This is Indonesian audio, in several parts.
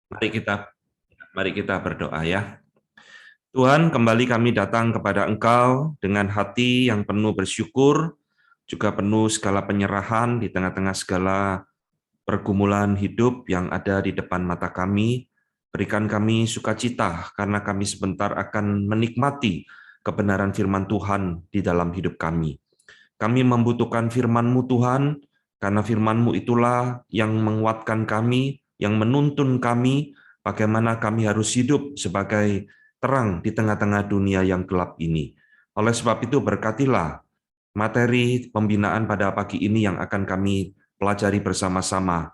Mari kita mari kita berdoa ya. Tuhan, kembali kami datang kepada Engkau dengan hati yang penuh bersyukur, juga penuh segala penyerahan di tengah-tengah segala pergumulan hidup yang ada di depan mata kami. Berikan kami sukacita karena kami sebentar akan menikmati kebenaran firman Tuhan di dalam hidup kami. Kami membutuhkan firman-Mu Tuhan, karena firman-Mu itulah yang menguatkan kami, yang menuntun kami, bagaimana kami harus hidup sebagai terang di tengah-tengah dunia yang gelap ini. Oleh sebab itu berkatilah materi pembinaan pada pagi ini yang akan kami pelajari bersama-sama.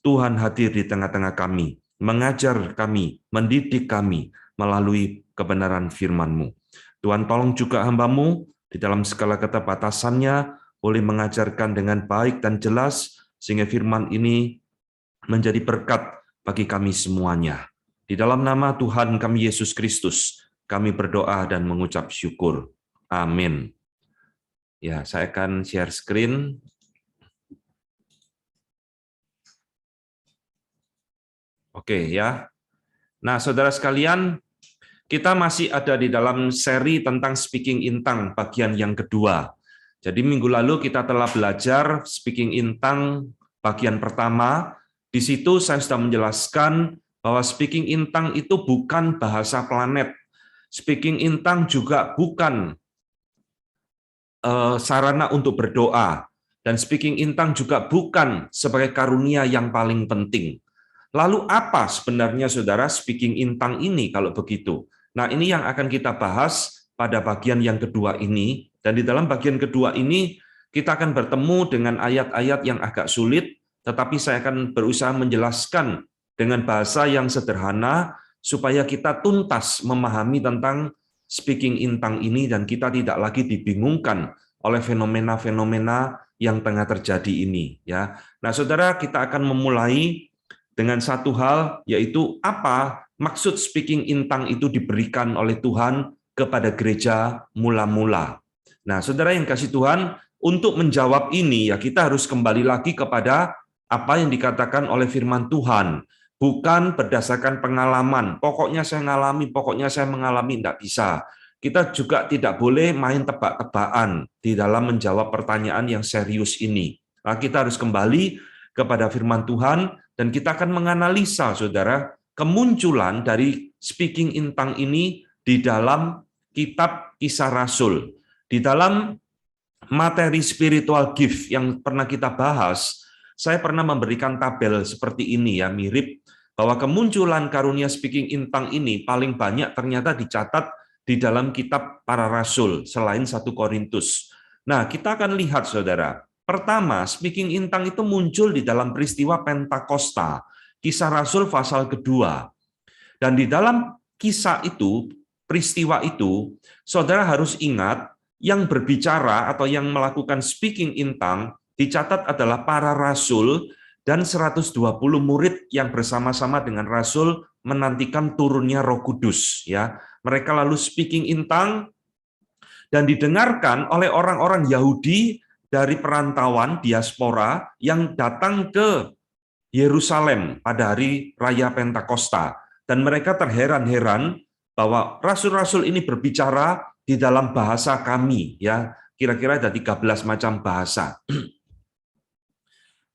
Tuhan hadir di tengah-tengah kami, mengajar kami, mendidik kami melalui kebenaran firman-Mu. Tuhan tolong juga hamba-Mu di dalam segala keterbatasannya, boleh mengajarkan dengan baik dan jelas, sehingga firman ini menjadi berkat bagi kami semuanya. Di dalam nama Tuhan kami Yesus Kristus, kami berdoa dan mengucap syukur. Amin. Ya, saya akan share screen. Oke ya. Nah, saudara sekalian, kita masih ada di dalam seri tentang speaking intang bagian yang kedua. Jadi minggu lalu kita telah belajar speaking intang bagian pertama. Di situ saya sudah menjelaskan bahwa speaking intang itu bukan bahasa planet. Speaking intang juga bukan sarana untuk berdoa. Dan speaking intang juga bukan sebagai karunia yang paling penting. Lalu apa sebenarnya saudara speaking intang ini kalau begitu? Nah, ini yang akan kita bahas pada bagian yang kedua ini. Dan di dalam bagian kedua ini, kita akan bertemu dengan ayat-ayat yang agak sulit, tetapi saya akan berusaha menjelaskan dengan bahasa yang sederhana, supaya kita tuntas memahami tentang speaking intang ini, dan kita tidak lagi dibingungkan oleh fenomena-fenomena yang tengah terjadi ini. Ya, nah saudara, kita akan memulai dengan satu hal, yaitu apa maksud speaking intang itu diberikan oleh Tuhan kepada gereja mula-mula. Nah, saudara yang kasih Tuhan, untuk menjawab ini ya kita harus kembali lagi kepada apa yang dikatakan oleh firman Tuhan. Bukan berdasarkan pengalaman, pokoknya saya mengalami, tidak bisa. Kita juga tidak boleh main tebak-tebakan di dalam menjawab pertanyaan yang serius ini. Nah, kita harus kembali kepada firman Tuhan, dan kita akan menganalisa, saudara, kemunculan dari speaking intang ini di dalam kitab Kisah Rasul. Di dalam materi spiritual gift yang pernah kita bahas, saya pernah memberikan tabel seperti ini ya, mirip bahwa kemunculan karunia speaking intang ini paling banyak ternyata dicatat di dalam kitab para rasul selain 1 Korintus. Nah, kita akan lihat saudara, pertama, speaking intang itu muncul di dalam peristiwa Pentakosta, Kisah Rasul pasal kedua. Dan di dalam kisah itu, peristiwa itu, saudara harus ingat, yang berbicara atau yang melakukan speaking intang dicatat adalah para rasul dan 120 murid yang bersama-sama dengan rasul menantikan turunnya Roh Kudus. Ya, mereka lalu speaking intang dan didengarkan oleh orang-orang Yahudi dari perantauan diaspora yang datang ke Yerusalem pada hari raya Pentakosta, dan mereka terheran-heran bahwa rasul-rasul ini berbicara di dalam bahasa kami, ya, kira-kira ada 13 macam bahasa.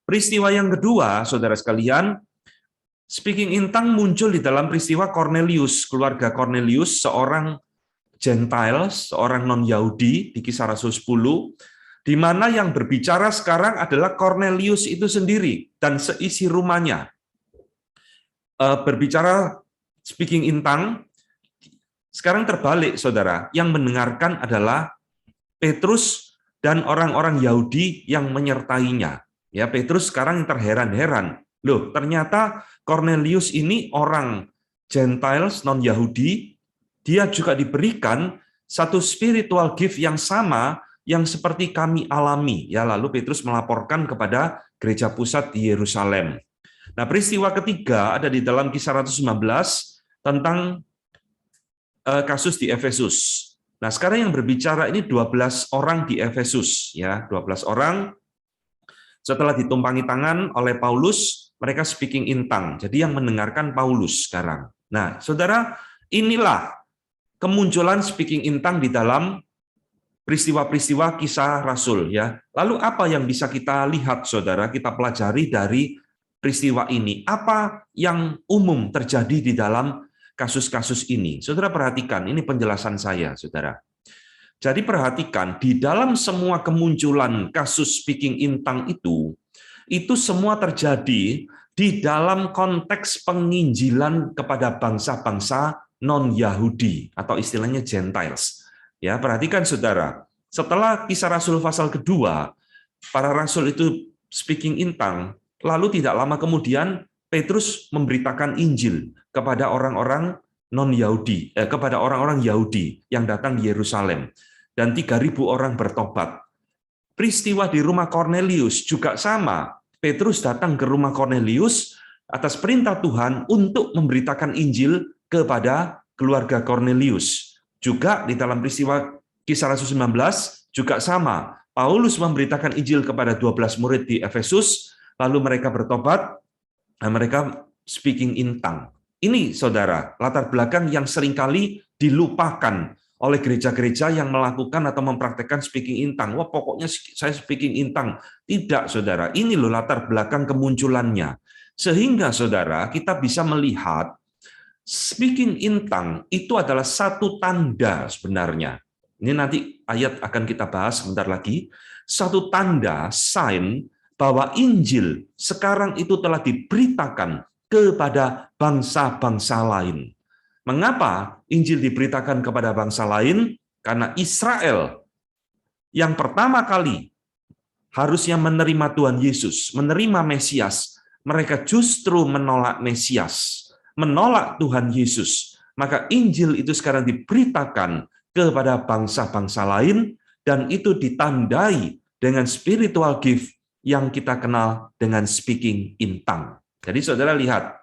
Peristiwa yang kedua, saudara sekalian, speaking intang muncul di dalam peristiwa Cornelius, keluarga Cornelius, seorang Gentiles, seorang non-Yahudi di Kisah Rasul 10, di mana yang berbicara sekarang adalah Cornelius itu sendiri dan seisi rumahnya. Berbicara speaking intang, sekarang terbalik, saudara. Yang mendengarkan adalah Petrus dan orang-orang Yahudi yang menyertainya. Ya, Petrus sekarang terheran-heran. Loh, ternyata Cornelius ini orang Gentiles, non-Yahudi, dia juga diberikan satu spiritual gift yang sama yang seperti kami alami. Ya, lalu Petrus melaporkan kepada gereja pusat di Yerusalem. Nah, peristiwa ketiga ada di dalam Kisah 119 tentang kasus di Efesus. Nah, sekarang yang berbicara ini 12 orang di Efesus, ya, 12 orang setelah ditumpangi tangan oleh Paulus, mereka speaking in tongue. Jadi yang mendengarkan Paulus sekarang. Nah, saudara, inilah kemunculan speaking in tongue di dalam peristiwa-peristiwa kisah Rasul. Ya. Lalu apa yang bisa kita lihat, saudara, kita pelajari dari peristiwa ini? Apa yang umum terjadi di dalam kasus-kasus ini? Saudara perhatikan, ini penjelasan saya, saudara. Jadi perhatikan, di dalam semua kemunculan kasus speaking in tongue itu semua terjadi di dalam konteks penginjilan kepada bangsa-bangsa non-Yahudi atau istilahnya Gentiles. Ya, perhatikan saudara, setelah kisah Rasul pasal kedua, para rasul itu speaking in tongue, lalu tidak lama kemudian Petrus memberitakan Injil kepada orang-orang non-Yahudi, kepada orang-orang Yahudi yang datang di Yerusalem, dan 3.000 orang bertobat. Peristiwa di rumah Kornelius juga sama. Petrus datang ke rumah Kornelius atas perintah Tuhan untuk memberitakan Injil kepada keluarga Kornelius. Juga di dalam peristiwa Kisah Rasul 19 juga sama. Paulus memberitakan Injil kepada 12 murid di Efesus, lalu mereka bertobat, dan mereka speaking in tongue. Ini, saudara, latar belakang yang seringkali dilupakan oleh gereja-gereja yang melakukan atau mempraktekkan speaking in tongue. Wah, pokoknya saya speaking in tongue. Tidak, saudara. Ini loh latar belakang kemunculannya. Sehingga, saudara, kita bisa melihat speaking in tongue itu adalah satu tanda sebenarnya. Ini nanti ayat akan kita bahas sebentar lagi. Satu tanda, sign, bahwa Injil sekarang itu telah diberitakan kepada bangsa-bangsa lain. Mengapa Injil diberitakan kepada bangsa lain? Karena Israel yang pertama kali harusnya menerima Tuhan Yesus, menerima Mesias, mereka justru menolak Mesias, menolak Tuhan Yesus. Maka Injil itu sekarang diberitakan kepada bangsa-bangsa lain, dan itu ditandai dengan spiritual gift yang kita kenal dengan speaking in tongue. Jadi saudara lihat,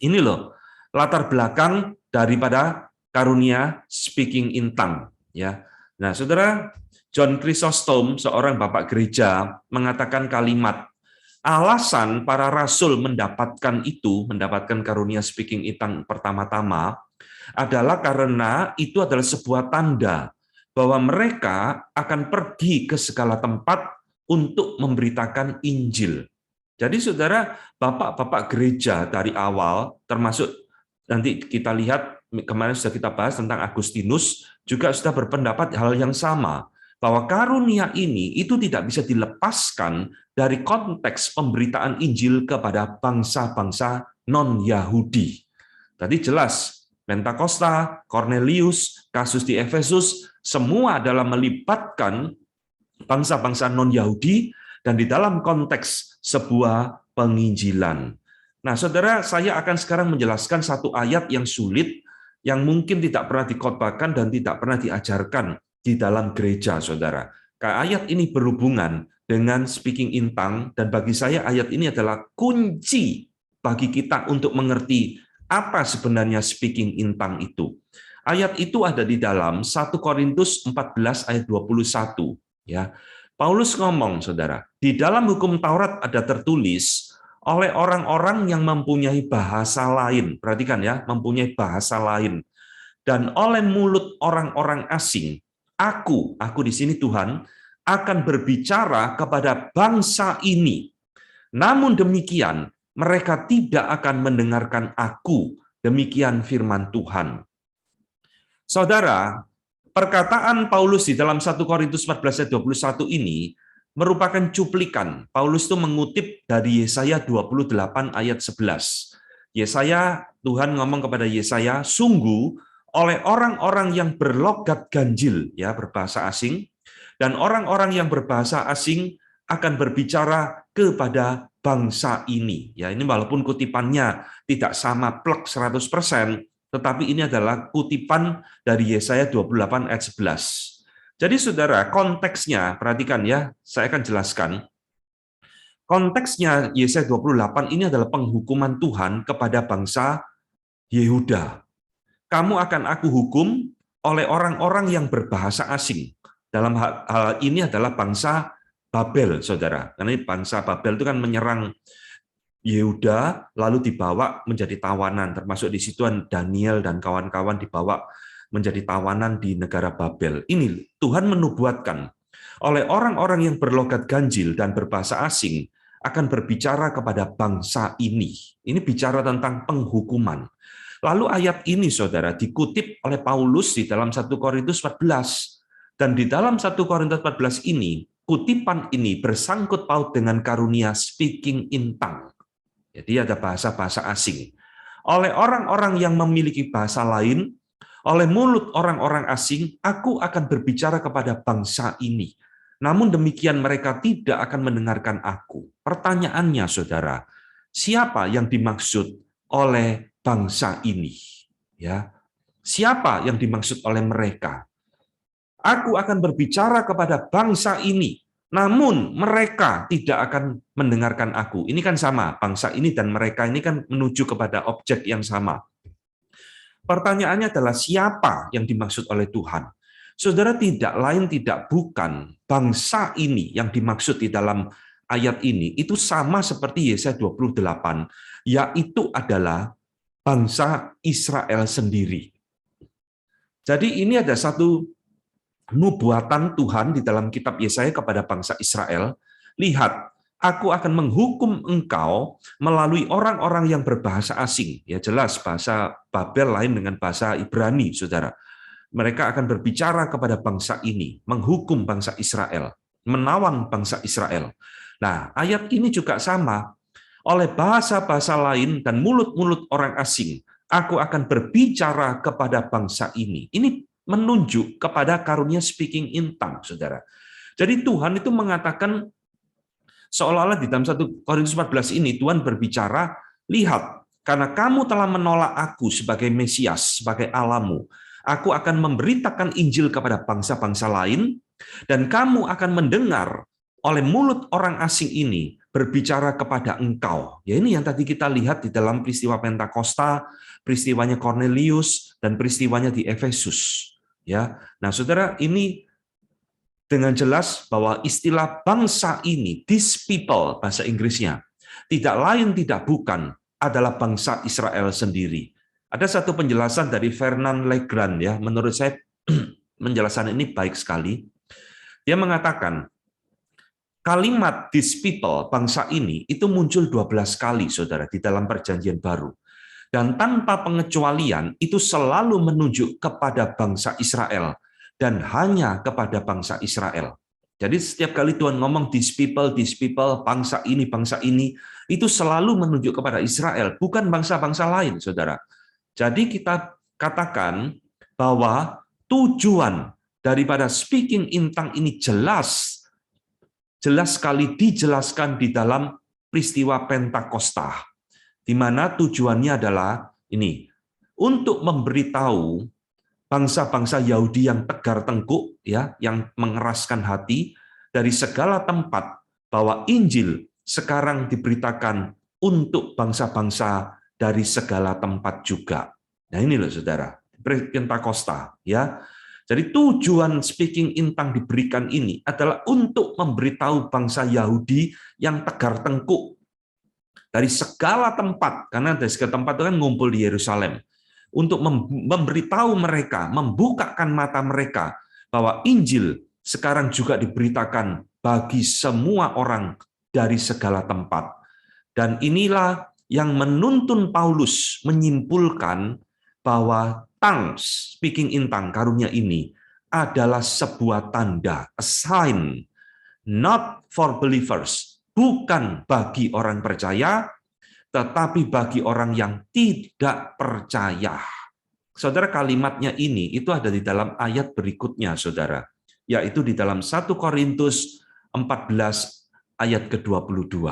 ini loh latar belakang daripada karunia speaking in tongue. Ya, nah saudara, John Chrysostom, seorang bapak gereja, mengatakan kalimat, alasan para rasul mendapatkan karunia speaking in tongue pertama-tama, adalah karena itu adalah sebuah tanda bahwa mereka akan pergi ke segala tempat untuk memberitakan Injil. Jadi saudara, bapak-bapak gereja dari awal, termasuk nanti kita lihat, kemarin sudah kita bahas tentang Agustinus, juga sudah berpendapat hal yang sama, bahwa karunia ini itu tidak bisa dilepaskan dari konteks pemberitaan Injil kepada bangsa-bangsa non-Yahudi. Tadi jelas, Pentakosta, Cornelius, kasus di Efesus, semua adalah melibatkan bangsa-bangsa non-Yahudi dan di dalam konteks sebuah penginjilan. Nah, saudara, saya akan sekarang menjelaskan satu ayat yang sulit, yang mungkin tidak pernah dikhotbahkan dan tidak pernah diajarkan di dalam gereja, saudara. Ayat ini berhubungan dengan speaking in tongue, dan bagi saya ayat ini adalah kunci bagi kita untuk mengerti apa sebenarnya speaking in tongue itu. Ayat itu ada di dalam 1 Korintus 14 ayat 21. Ya, Paulus ngomong, saudara, di dalam hukum Taurat ada tertulis, oleh orang-orang yang mempunyai bahasa lain, perhatikan ya, mempunyai bahasa lain, dan oleh mulut orang-orang asing, aku di sini Tuhan, akan berbicara kepada bangsa ini. Namun demikian, mereka tidak akan mendengarkan aku, demikian firman Tuhan. Saudara, perkataan Paulus di dalam 1 Korintus 14 ayat 21 ini merupakan cuplikan. Paulus itu mengutip dari Yesaya 28 ayat 11. Yesaya, Tuhan ngomong kepada Yesaya, sungguh oleh orang-orang yang berlogat ganjil, ya, berbahasa asing, dan orang-orang yang berbahasa asing akan berbicara kepada bangsa ini. Ya, ini walaupun kutipannya tidak sama plek 100%, tetapi ini adalah kutipan dari Yesaya 28 ayat 11. Jadi saudara, konteksnya, perhatikan ya, saya akan jelaskan. Konteksnya Yesaya 28 ini adalah penghukuman Tuhan kepada bangsa Yehuda. Kamu akan aku hukum oleh orang-orang yang berbahasa asing. Dalam hal ini adalah bangsa Babel, saudara. Karena bangsa Babel itu kan menyerang Yehuda lalu dibawa menjadi tawanan, termasuk di situ Daniel dan kawan-kawan dibawa menjadi tawanan di negara Babel. Ini Tuhan menubuatkan oleh orang-orang yang berlogat ganjil dan berbahasa asing akan berbicara kepada bangsa ini. Ini bicara tentang penghukuman. Lalu ayat ini, saudara, dikutip oleh Paulus di dalam 1 Korintus 14. Dan di dalam 1 Korintus 14 ini, kutipan ini bersangkut paut dengan karunia speaking in tongue. Jadi ada bahasa-bahasa asing. Oleh orang-orang yang memiliki bahasa lain, oleh mulut orang-orang asing, aku akan berbicara kepada bangsa ini. Namun demikian mereka tidak akan mendengarkan aku. Pertanyaannya, saudara, siapa yang dimaksud oleh bangsa ini? Ya, siapa yang dimaksud oleh mereka? Aku akan berbicara kepada bangsa ini, namun mereka tidak akan mendengarkan aku. Ini kan sama, bangsa ini dan mereka ini kan menuju kepada objek yang sama. Pertanyaannya adalah siapa yang dimaksud oleh Tuhan? Saudara, tidak lain tidak bukan bangsa ini yang dimaksud di dalam ayat ini, itu sama seperti Yesaya 28, yaitu adalah bangsa Israel sendiri. Jadi ini ada satu nubuatan Tuhan di dalam kitab Yesaya kepada bangsa Israel. Lihat, aku akan menghukum engkau melalui orang-orang yang berbahasa asing. Ya jelas, bahasa Babel lain dengan bahasa Ibrani, saudara. Mereka akan berbicara kepada bangsa ini, menghukum bangsa Israel, menawan bangsa Israel. Nah, ayat ini juga sama. Oleh bahasa-bahasa lain dan mulut-mulut orang asing, aku akan berbicara kepada bangsa ini. Ini menunjuk kepada karunia speaking in tongue, saudara. Jadi Tuhan itu mengatakan, seolah-olah di dalam 1 Korintus 14 ini, Tuhan berbicara, lihat, karena kamu telah menolak aku sebagai Mesias, sebagai Allahmu, aku akan memberitakan Injil kepada bangsa-bangsa lain, dan kamu akan mendengar oleh mulut orang asing ini berbicara kepada engkau. Ya ini yang tadi kita lihat di dalam peristiwa Pentakosta, peristiwanya Cornelius, dan peristiwanya di Efesus. Ya, nah saudara, ini dengan jelas bahwa istilah bangsa ini, these people, bahasa Inggrisnya, tidak lain tidak bukan adalah bangsa Israel sendiri. Ada satu penjelasan dari Fernand Legrand, ya, menurut saya penjelasan ini baik sekali. Dia mengatakan, kalimat these people, bangsa ini, itu muncul 12 kali, saudara, di dalam perjanjian baru. Dan tanpa pengecualian, itu selalu menunjuk kepada bangsa Israel, dan hanya kepada bangsa Israel. Jadi setiap kali Tuhan ngomong these people, bangsa ini, itu selalu menunjuk kepada Israel, bukan bangsa-bangsa lain, saudara. Jadi kita katakan bahwa tujuan daripada speaking in tongue ini jelas sekali dijelaskan di dalam peristiwa Pentakosta, di mana tujuannya adalah ini, untuk memberitahu bangsa-bangsa Yahudi yang tegar tengkuk, ya, yang mengeraskan hati dari segala tempat, bahwa Injil sekarang diberitakan untuk bangsa-bangsa dari segala tempat juga. Nah ini loh saudara, Pentakosta, ya. Jadi tujuan speaking in tongue diberikan ini adalah untuk memberitahu bangsa Yahudi yang tegar tengkuk dari segala tempat, karena dari segala tempat itu kan ngumpul di Yerusalem, untuk memberitahu mereka, membukakan mata mereka bahwa Injil sekarang juga diberitakan bagi semua orang dari segala tempat. Dan inilah yang menuntun Paulus menyimpulkan bahwa tongues, speaking in tongue, karunia ini adalah sebuah tanda, a sign, not for believers, bukan bagi orang percaya, tetapi bagi orang yang tidak percaya. Saudara, kalimatnya ini itu ada di dalam ayat berikutnya, saudara, yaitu di dalam 1 Korintus 14 ayat ke-22.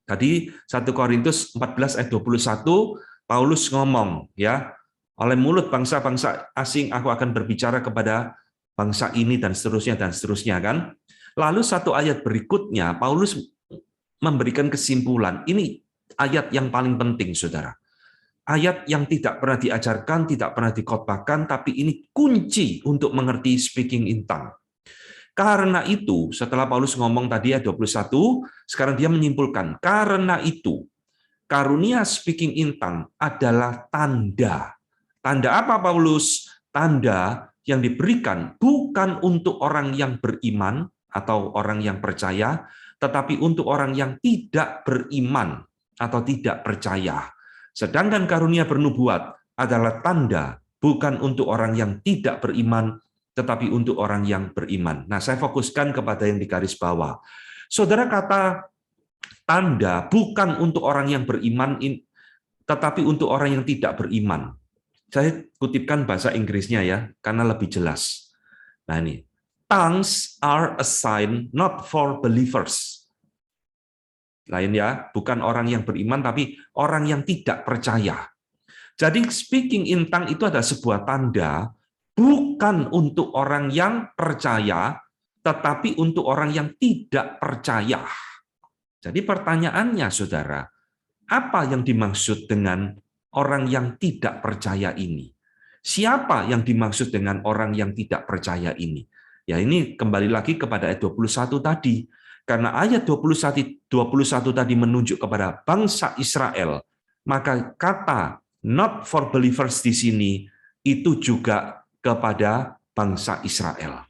Tadi 1 Korintus 14 ayat 21, Paulus ngomong, ya, oleh mulut bangsa-bangsa asing aku akan berbicara kepada bangsa ini dan seterusnya kan. Lalu satu ayat berikutnya Paulus memberikan kesimpulan. Ini ayat yang paling penting, saudara. Ayat yang tidak pernah diajarkan, tidak pernah dikhotbahkan, tapi ini kunci untuk mengerti speaking in tongue. Karena itu, setelah Paulus ngomong tadi ayat 21, sekarang dia menyimpulkan, karena itu, karunia speaking in tongue adalah tanda. Tanda apa, Paulus? Tanda yang diberikan bukan untuk orang yang beriman atau orang yang percaya, tetapi untuk orang yang tidak beriman atau tidak percaya. Sedangkan karunia bernubuat adalah tanda bukan untuk orang yang tidak beriman, tetapi untuk orang yang beriman. Nah, saya fokuskan kepada yang di garis bawah. Saudara, kata tanda bukan untuk orang yang beriman, tetapi untuk orang yang tidak beriman. Saya kutipkan bahasa Inggrisnya ya, karena lebih jelas. Nah ini, tongues are a sign not for believers. Lain ya, bukan orang yang beriman, tapi orang yang tidak percaya. Jadi speaking in tongue itu adalah sebuah tanda, bukan untuk orang yang percaya, tetapi untuk orang yang tidak percaya. Jadi pertanyaannya, saudara, apa yang dimaksud dengan orang yang tidak percaya ini? Siapa yang dimaksud dengan orang yang tidak percaya ini? Ya, ini kembali lagi kepada ayat 21 tadi. Karena ayat 21 tadi menunjuk kepada bangsa Israel, maka kata not for believers di sini itu juga kepada bangsa Israel.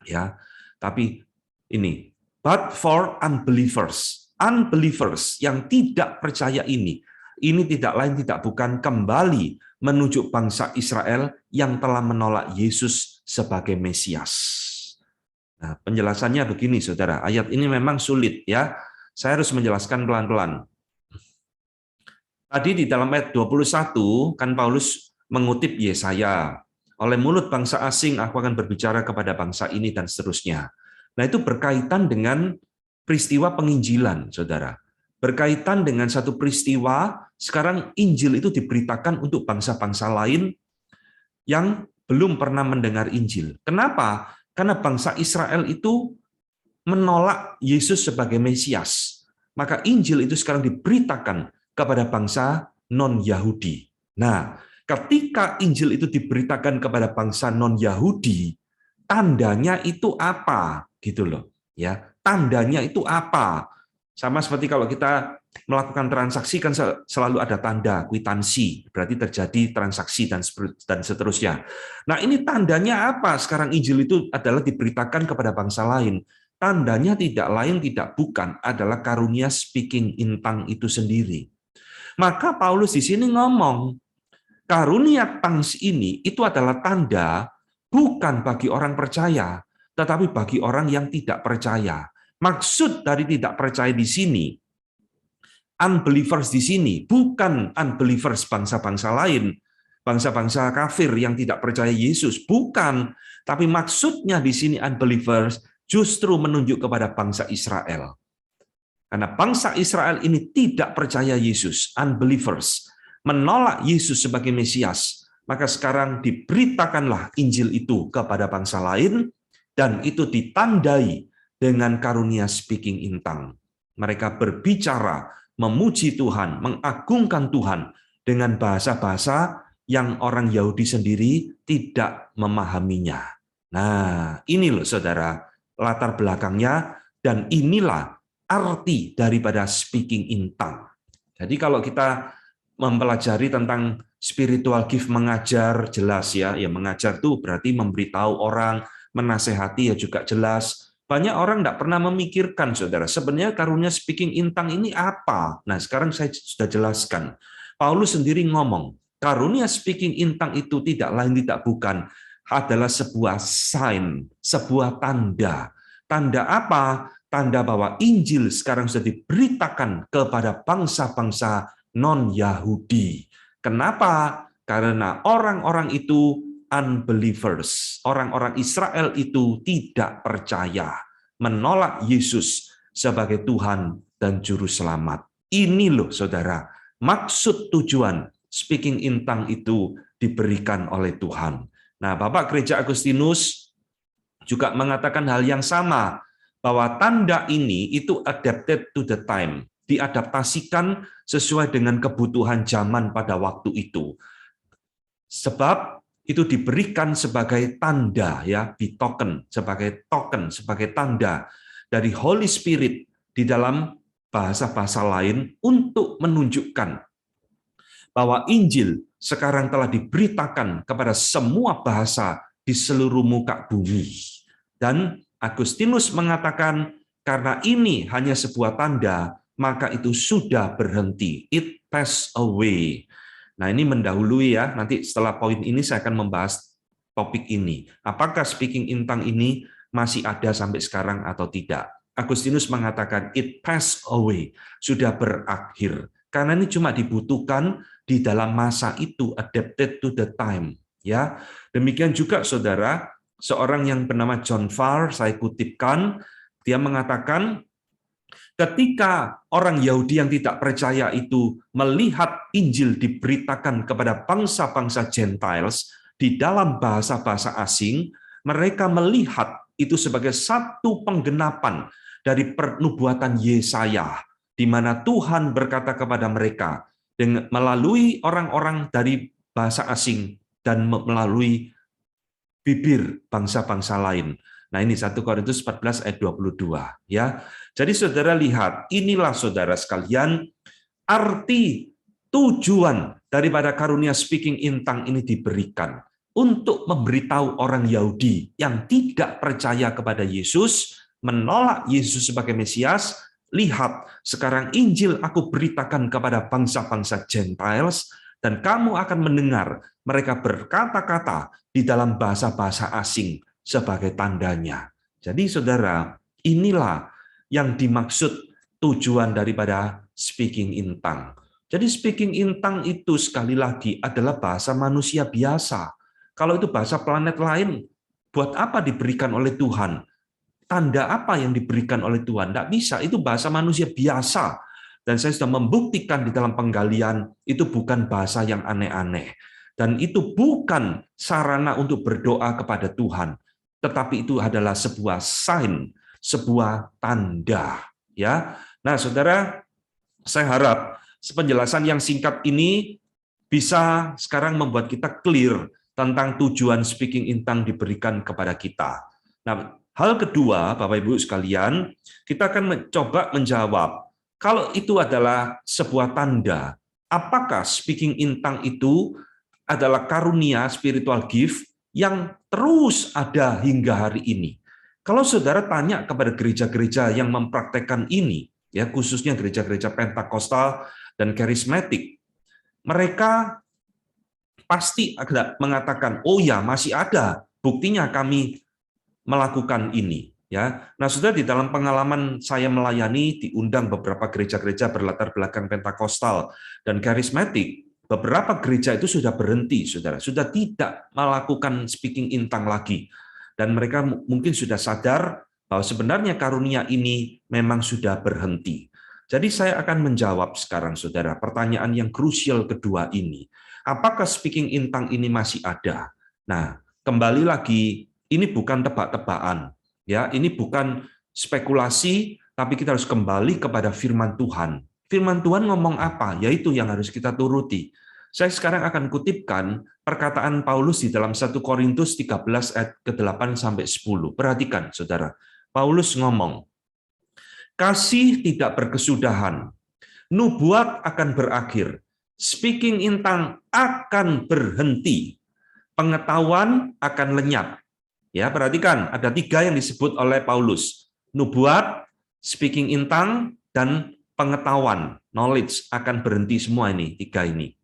Ya, tapi ini but for unbelievers. Unbelievers yang tidak percaya ini tidak lain tidak bukan kembali menuju bangsa Israel yang telah menolak Yesus sebagai Mesias. Nah, penjelasannya begini, saudara. Ayat ini memang sulit ya. Saya harus menjelaskan pelan-pelan. Tadi di dalam ayat 21 kan Paulus mengutip Yesaya. Oleh mulut bangsa asing aku akan berbicara kepada bangsa ini dan seterusnya. Nah, itu berkaitan dengan peristiwa penginjilan, saudara. Berkaitan dengan satu peristiwa, sekarang Injil itu diberitakan untuk bangsa-bangsa lain yang belum pernah mendengar Injil. Kenapa? Karena bangsa Israel itu menolak Yesus sebagai Mesias. Maka Injil itu sekarang diberitakan kepada bangsa non-Yahudi. Nah, ketika Injil itu diberitakan kepada bangsa non-Yahudi, tandanya itu apa? Gitu loh. Ya, tandanya itu apa? Sama seperti kalau kita melakukan transaksi kan selalu ada tanda kwitansi, berarti terjadi transaksi dan seterusnya. Nah, ini tandanya apa? Sekarang Injil itu adalah diberitakan kepada bangsa lain. Tandanya tidak lain tidak bukan adalah karunia speaking in tongue itu sendiri. Maka Paulus di sini ngomong, karunia tongues ini itu adalah tanda bukan bagi orang percaya, tetapi bagi orang yang tidak percaya. Maksud dari tidak percaya di sini, unbelievers di sini bukan unbelievers bangsa-bangsa lain, bangsa-bangsa kafir yang tidak percaya Yesus, bukan. Tapi maksudnya di sini unbelievers justru menunjuk kepada bangsa Israel. Karena bangsa Israel ini tidak percaya Yesus, unbelievers, menolak Yesus sebagai Mesias, maka sekarang diberitakanlah Injil itu kepada bangsa lain, dan itu ditandai dengan karunia speaking in tongue. Mereka berbicara, memuji Tuhan, mengagungkan Tuhan dengan bahasa-bahasa yang orang Yahudi sendiri tidak memahaminya. Nah, ini loh saudara, latar belakangnya, dan inilah arti daripada speaking in tongue. Jadi kalau kita mempelajari tentang spiritual gift, mengajar jelas ya, mengajar itu berarti memberitahu orang, menasehati ya juga jelas. Banyak orang tidak pernah memikirkan, saudara, sebenarnya karunia speaking in tongue ini apa? Nah, sekarang saya sudah jelaskan. Paulus sendiri ngomong, karunia speaking in tongue itu tidak lain tidak bukan adalah sebuah sign, sebuah tanda. Tanda apa? Tanda bahwa Injil sekarang sudah diberitakan kepada bangsa-bangsa non-Yahudi. Kenapa? Karena orang-orang itu unbelievers. Orang-orang Israel itu tidak percaya, menolak Yesus sebagai Tuhan dan Juru Selamat. Ini loh saudara, maksud tujuan speaking in tongue itu diberikan oleh Tuhan. Nah, Bapak Gereja Agustinus juga mengatakan hal yang sama, bahwa tanda ini itu adapted to the time, diadaptasikan sesuai dengan kebutuhan zaman pada waktu itu. Sebab itu diberikan sebagai tanda, ya, bitoken, sebagai token, sebagai tanda dari Holy Spirit di dalam bahasa-bahasa lain untuk menunjukkan bahwa Injil sekarang telah diberitakan kepada semua bahasa di seluruh muka bumi. Dan Agustinus mengatakan, karena ini hanya sebuah tanda, maka itu sudah berhenti. It passed away. Nah, ini mendahului, ya. Nanti setelah poin ini saya akan membahas topik ini. Apakah speaking in tongue ini masih ada sampai sekarang atau tidak? Agustinus mengatakan it passed away, sudah berakhir. Karena ini cuma dibutuhkan di dalam masa itu, adapted to the time, ya. Demikian juga saudara, seorang yang bernama John Farr, saya kutipkan, dia mengatakan ketika orang Yahudi yang tidak percaya itu melihat Injil diberitakan kepada bangsa-bangsa Gentiles di dalam bahasa-bahasa asing, mereka melihat itu sebagai satu penggenapan dari pernubuatan Yesaya, di mana Tuhan berkata kepada mereka melalui orang-orang dari bahasa asing dan melalui bibir bangsa-bangsa lain. Nah, ini 1 Korintus 14 ayat 22, ya. Jadi saudara lihat, inilah saudara sekalian arti tujuan daripada karunia speaking in tongue ini diberikan untuk memberitahu orang Yahudi yang tidak percaya kepada Yesus, menolak Yesus sebagai Mesias, lihat, sekarang Injil aku beritakan kepada bangsa-bangsa Gentiles, dan kamu akan mendengar mereka berkata-kata di dalam bahasa-bahasa asing sebagai tandanya. Jadi saudara, inilah yang dimaksud tujuan daripada speaking in tongue. Jadi speaking in tongue itu sekali lagi adalah bahasa manusia biasa. Kalau itu bahasa planet lain, buat apa diberikan oleh Tuhan? Tanda apa yang diberikan oleh Tuhan? Tidak bisa, itu bahasa manusia biasa. Dan saya sudah membuktikan di dalam penggalian, itu bukan bahasa yang aneh-aneh. Dan itu bukan sarana untuk berdoa kepada Tuhan. Tetapi itu adalah sebuah sign, sebuah tanda. Ya, nah saudara, saya harap penjelasan yang singkat ini bisa sekarang membuat kita clear tentang tujuan speaking in tongue diberikan kepada kita. Nah, hal kedua, Bapak Ibu sekalian, kita akan mencoba menjawab, kalau itu adalah sebuah tanda, apakah speaking in tongue itu adalah karunia spiritual gift yang terus ada hingga hari ini? Kalau saudara tanya kepada gereja-gereja yang mempraktekkan ini, ya khususnya gereja-gereja Pentakosta dan karismatik, mereka pasti ada mengatakan, oh ya masih ada, buktinya kami melakukan ini. Ya, nah sudah di dalam pengalaman saya melayani diundang beberapa gereja-gereja berlatar belakang Pentakostal dan karismatik, beberapa gereja itu sudah berhenti, saudara, sudah tidak melakukan speaking in tongue lagi, dan mereka mungkin sudah sadar bahwa sebenarnya karunia ini memang sudah berhenti. Jadi saya akan menjawab sekarang, saudara, pertanyaan yang krusial kedua ini. Apakah speaking in tongue ini masih ada? Nah, kembali lagi, ini bukan tebak-tebakan, ya. Ini bukan spekulasi, tapi kita harus kembali kepada firman Tuhan. Firman Tuhan ngomong apa? Yaitu yang harus kita turuti. Saya sekarang akan kutipkan perkataan Paulus di dalam 1 Korintus 13 ayat ke-8 sampai 10. Perhatikan, saudara. Paulus ngomong, kasih tidak berkesudahan, nubuat akan berakhir, speaking in tongue akan berhenti, pengetahuan akan lenyap. Ya, perhatikan, ada 3 yang disebut oleh Paulus. Nubuat, speaking in tongue, dan pengetahuan, knowledge akan berhenti semua ini, 3 ini.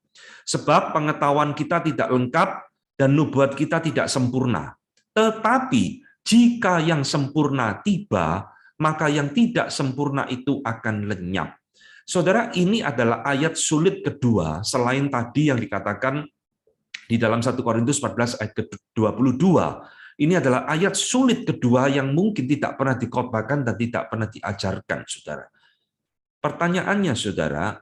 Sebab pengetahuan kita tidak lengkap dan nubuat kita tidak sempurna. Tetapi jika yang sempurna tiba, maka yang tidak sempurna itu akan lenyap. Saudara, ini adalah ayat sulit kedua selain tadi yang dikatakan di dalam 1 Korintus 14 ayat ke-22. Ini adalah ayat sulit kedua yang mungkin tidak pernah dikhotbahkan dan tidak pernah diajarkan, saudara. Pertanyaannya, saudara,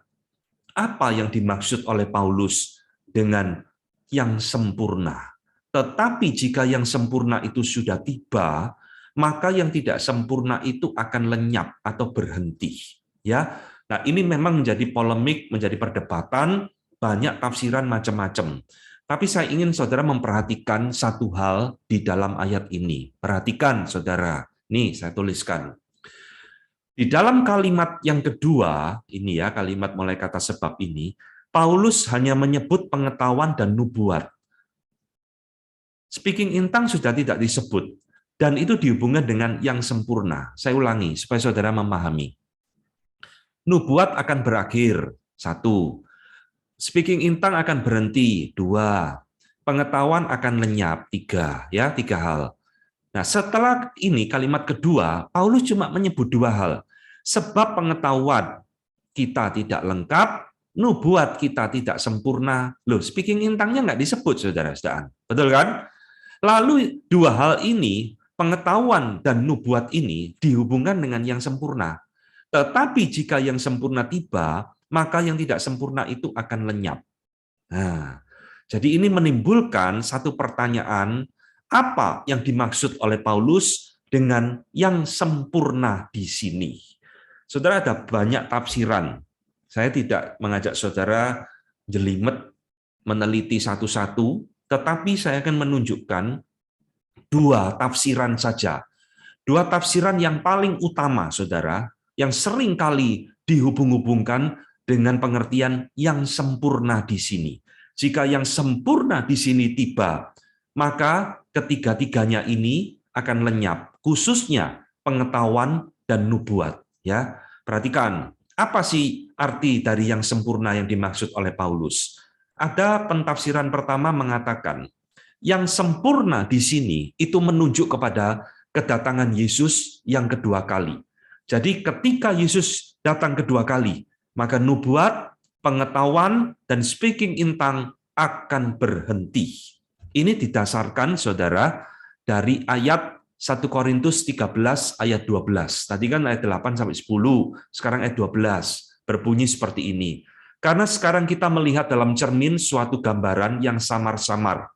apa yang dimaksud oleh Paulus dengan yang sempurna? Tetapi jika yang sempurna itu sudah tiba, maka yang tidak sempurna itu akan lenyap atau berhenti. Ya, nah ini memang menjadi polemik, menjadi perdebatan, banyak tafsiran macam-macam. Tapi saya ingin saudara memperhatikan satu hal di dalam ayat ini. Perhatikan saudara, nih saya tuliskan. Di dalam kalimat yang kedua, ini ya kalimat mulai kata sebab ini, Paulus hanya menyebut pengetahuan dan nubuat. Speaking in tongues sudah tidak disebut, dan itu dihubungkan dengan yang sempurna. Saya ulangi, supaya saudara memahami. Nubuat akan berakhir, 1. Speaking in tongues akan berhenti, 2. Pengetahuan akan lenyap, 3. Ya, 3 hal. Nah, setelah ini kalimat kedua, Paulus cuma menyebut 2 hal. Sebab pengetahuan kita tidak lengkap, nubuat kita tidak sempurna. Loh, speaking in tongues-nya nggak disebut, saudara-saudara. Betul kan? Lalu 2 hal ini, pengetahuan dan nubuat ini dihubungkan dengan yang sempurna. Tetapi jika yang sempurna tiba, maka yang tidak sempurna itu akan lenyap. Nah, jadi ini menimbulkan satu pertanyaan, apa yang dimaksud oleh Paulus dengan yang sempurna di sini? Saudara, ada banyak tafsiran. Saya tidak mengajak saudara jelimet meneliti satu-satu, tetapi saya akan menunjukkan 2 tafsiran saja. 2 tafsiran yang paling utama, saudara, yang sering kali dihubung-hubungkan dengan pengertian yang sempurna di sini. Jika yang sempurna di sini tiba, maka ketiga-tiganya ini akan lenyap, khususnya pengetahuan dan nubuat. Ya, perhatikan, apa sih arti dari yang sempurna yang dimaksud oleh Paulus? Ada pentafsiran pertama mengatakan, yang sempurna di sini itu menunjuk kepada kedatangan Yesus yang kedua kali. Jadi ketika Yesus datang kedua kali, maka nubuat, pengetahuan, dan speaking in tongues akan berhenti. Ini didasarkan, saudara, dari ayat 1 Korintus 13 ayat 12. Tadi kan ayat 8 sampai 10, sekarang ayat 12. Berbunyi seperti ini. Karena sekarang kita melihat dalam cermin suatu gambaran yang samar-samar.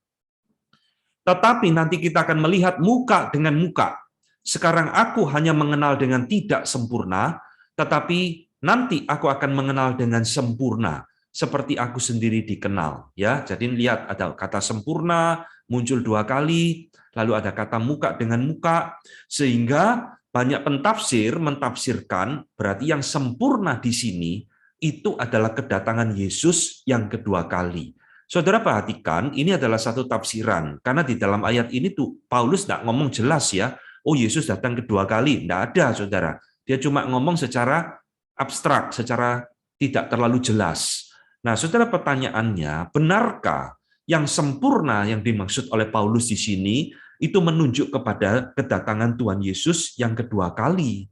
Tetapi nanti kita akan melihat muka dengan muka. Sekarang aku hanya mengenal dengan tidak sempurna, tetapi nanti aku akan mengenal dengan sempurna, seperti aku sendiri dikenal. Ya, jadi lihat ada kata sempurna muncul 2 kali, lalu ada kata muka dengan muka, sehingga banyak pentafsir mentafsirkan berarti yang sempurna di sini itu adalah kedatangan Yesus yang kedua kali. Saudara perhatikan, ini adalah satu tafsiran, karena di dalam ayat ini tuh Paulus tidak ngomong jelas ya, oh Yesus datang kedua kali, tidak ada saudara. Dia cuma ngomong secara abstrak, secara tidak terlalu jelas. Nah saudara, pertanyaannya, benarkah yang sempurna yang dimaksud oleh Paulus di sini itu menunjuk kepada kedatangan Tuhan Yesus yang kedua kali?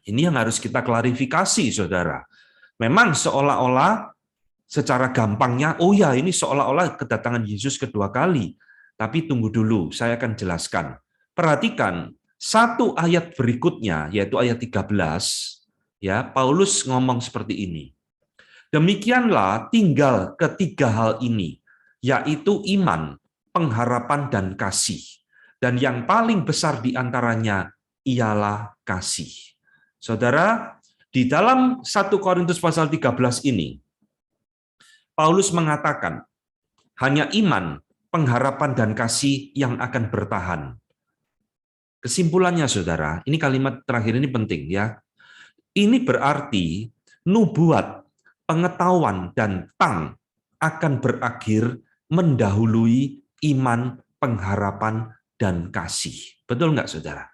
Ini yang harus kita klarifikasi, saudara. Memang seolah-olah secara gampangnya, oh ya ini seolah-olah kedatangan Yesus kedua kali. Tapi tunggu dulu, saya akan jelaskan. Perhatikan, satu ayat berikutnya, yaitu ayat 13, ya Paulus ngomong seperti ini. Demikianlah tinggal ketiga hal ini, yaitu iman, pengharapan, dan kasih. Dan yang paling besar di antaranya ialah kasih. Saudara, di dalam 1 Korintus pasal 13 ini, Paulus mengatakan, hanya iman, pengharapan, dan kasih yang akan bertahan. Kesimpulannya, saudara, ini kalimat terakhir ini penting ya. Ini berarti nubuat, pengetahuan, dan tongues akan berakhir mendahului iman, pengharapan, dan kasih. Betul nggak, saudara?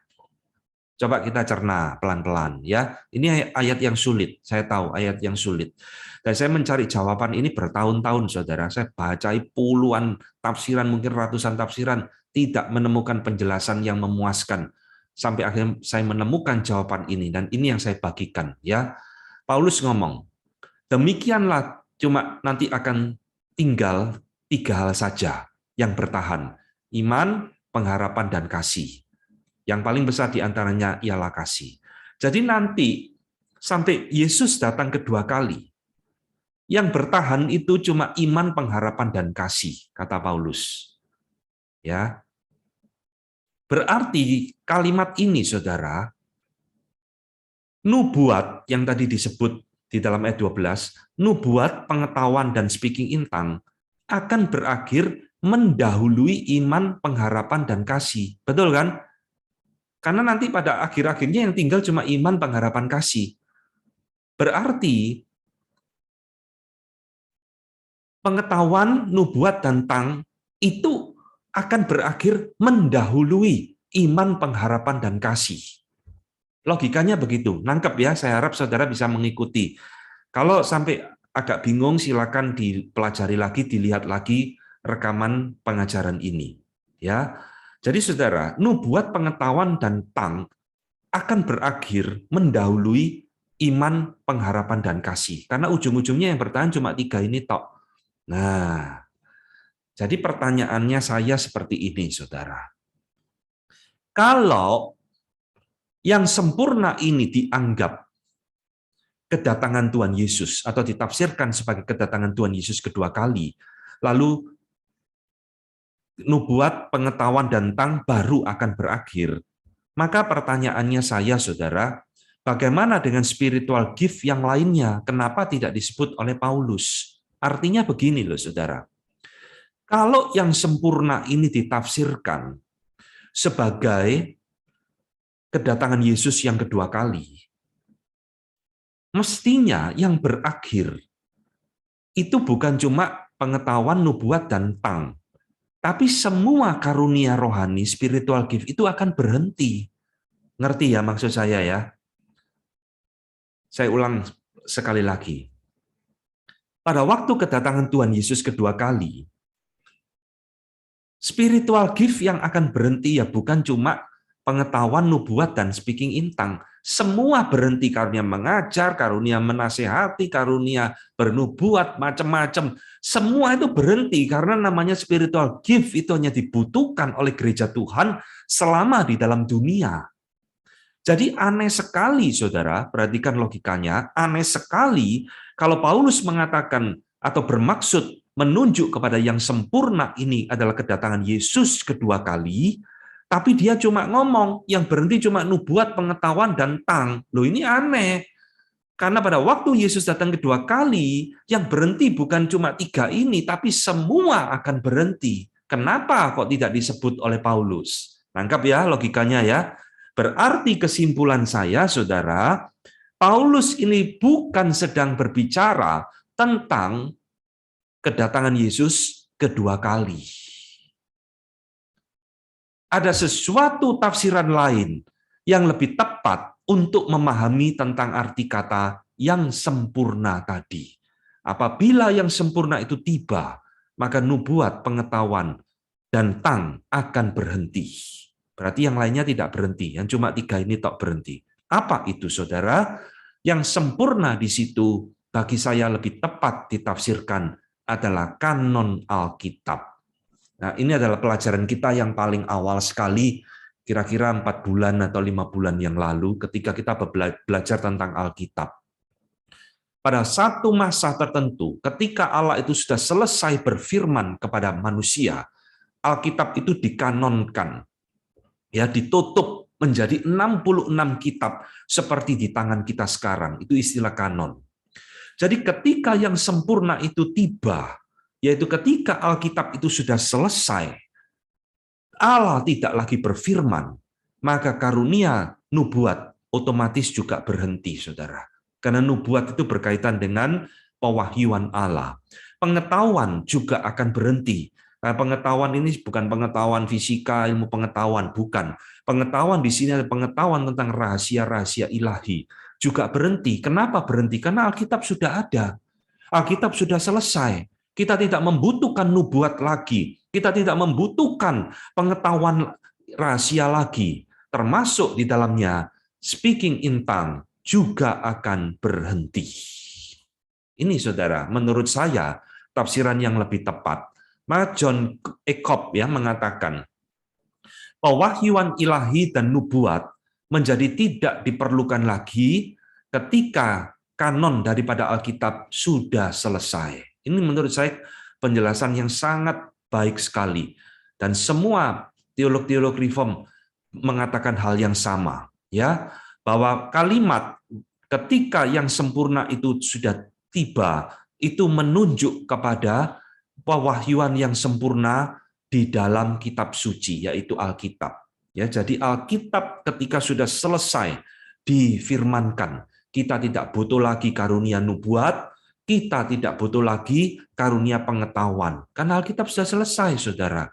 Coba kita cerna pelan-pelan ya. Ini ayat yang sulit, saya tahu ayat yang sulit. Dan saya mencari jawaban ini bertahun-tahun, saudara. Saya bacai puluhan tafsiran, mungkin ratusan tafsiran, tidak menemukan penjelasan yang memuaskan. Sampai akhirnya saya menemukan jawaban ini, dan ini yang saya bagikan. Ya, Paulus ngomong, demikianlah cuma nanti akan tinggal 3 hal saja yang bertahan. Iman, pengharapan, dan kasih. Yang paling besar di antaranya ialah kasih. Jadi nanti sampai Yesus datang kedua kali, yang bertahan itu cuma iman, pengharapan, dan kasih, kata Paulus. Ya, berarti kalimat ini, saudara, nubuat yang tadi disebut di dalam ayat 12, nubuat, pengetahuan, dan speaking in tongues, akan berakhir mendahului iman, pengharapan, dan kasih. Betul kan? Karena nanti pada akhir-akhirnya yang tinggal cuma iman, pengharapan, kasih. Berarti pengetahuan, nubuat, dan tang itu akan berakhir mendahului iman, pengharapan, dan kasih. Logikanya begitu. Nangkep ya, saya harap saudara bisa mengikuti. Kalau sampai agak bingung, silakan dipelajari lagi, dilihat lagi rekaman pengajaran ini. Ya, jadi saudara, nubuat, pengetahuan, dan tang akan berakhir mendahului iman, pengharapan, dan kasih. Karena ujung-ujungnya yang bertahan cuma 3 ini tok. Nah, jadi pertanyaannya saya seperti ini, saudara. Kalau yang sempurna ini dianggap kedatangan Tuhan Yesus atau ditafsirkan sebagai kedatangan Tuhan Yesus kedua kali, lalu nubuat, pengetahuan, dan tang baru akan berakhir, maka pertanyaannya saya, saudara, bagaimana dengan spiritual gift yang lainnya? Kenapa tidak disebut oleh Paulus? Artinya begini loh, saudara. Kalau yang sempurna ini ditafsirkan sebagai kedatangan Yesus yang kedua kali, mestinya yang berakhir itu bukan cuma pengetahuan, nubuat, dan tang, tapi semua karunia rohani, spiritual gift itu akan berhenti. Ngerti ya maksud saya ya? Saya ulang sekali lagi. Pada waktu kedatangan Tuhan Yesus kedua kali, spiritual gift yang akan berhenti ya bukan cuma pengetahuan, nubuat, dan speaking in tongue. Semua berhenti, karunia mengajar, karunia menasehati, karunia bernubuat, macam-macam. Semua itu berhenti karena namanya spiritual gift itu hanya dibutuhkan oleh gereja Tuhan selama di dalam dunia. Jadi aneh sekali, saudara, perhatikan logikanya, aneh sekali kalau Paulus mengatakan atau bermaksud menunjuk kepada yang sempurna ini adalah kedatangan Yesus kedua kali, tapi dia cuma ngomong, yang berhenti cuma nubuat, pengetahuan, dan tang. Loh ini aneh. Karena pada waktu Yesus datang kedua kali, yang berhenti bukan cuma 3 ini, tapi semua akan berhenti. Kenapa kok tidak disebut oleh Paulus? Nangkap ya logikanya ya. Berarti kesimpulan saya, saudara, Paulus ini bukan sedang berbicara tentang kedatangan Yesus kedua kali. Ada sesuatu tafsiran lain yang lebih tepat untuk memahami tentang arti kata yang sempurna tadi. Apabila yang sempurna itu tiba, maka nubuat, pengetahuan, dan tang akan berhenti. Berarti yang lainnya tidak berhenti, yang cuma 3 ini tok berhenti. Apa itu, saudara? Yang sempurna di situ bagi saya lebih tepat ditafsirkan adalah kanon Alkitab. Nah, ini adalah pelajaran kita yang paling awal sekali, kira-kira 4 bulan atau 5 bulan yang lalu, ketika kita belajar tentang Alkitab. Pada satu masa tertentu, ketika Allah itu sudah selesai berfirman kepada manusia, Alkitab itu dikanonkan, ya, ditutup menjadi 66 kitab seperti di tangan kita sekarang. Itu istilah kanon. Jadi ketika yang sempurna itu tiba, yaitu ketika Alkitab itu sudah selesai, Allah tidak lagi berfirman, maka karunia nubuat otomatis juga berhenti, saudara. Karena nubuat itu berkaitan dengan pewahyuan Allah. Pengetahuan juga akan berhenti. Nah, pengetahuan ini bukan pengetahuan fisika, ilmu pengetahuan, bukan. Pengetahuan di sini adalah pengetahuan tentang rahasia-rahasia ilahi. Juga berhenti. Kenapa berhenti? Karena Alkitab sudah ada. Alkitab sudah selesai. Kita tidak membutuhkan nubuat lagi. Kita tidak membutuhkan pengetahuan rahasia lagi. Termasuk di dalamnya speaking in tongue juga akan berhenti. Ini, saudara, menurut saya tafsiran yang lebih tepat. Maka John Ecob ya mengatakan pewahyuan ilahi dan nubuat menjadi tidak diperlukan lagi ketika kanon daripada Alkitab sudah selesai. Ini menurut saya penjelasan yang sangat baik sekali. Dan semua teolog-teolog reform mengatakan hal yang sama, ya, bahwa kalimat ketika yang sempurna itu sudah tiba, itu menunjuk kepada pewahyuan yang sempurna di dalam kitab suci, yaitu Alkitab. Ya, jadi Alkitab ketika sudah selesai difirmankan, kita tidak butuh lagi karunia nubuat, kita tidak butuh lagi karunia pengetahuan. Karena Alkitab sudah selesai, saudara.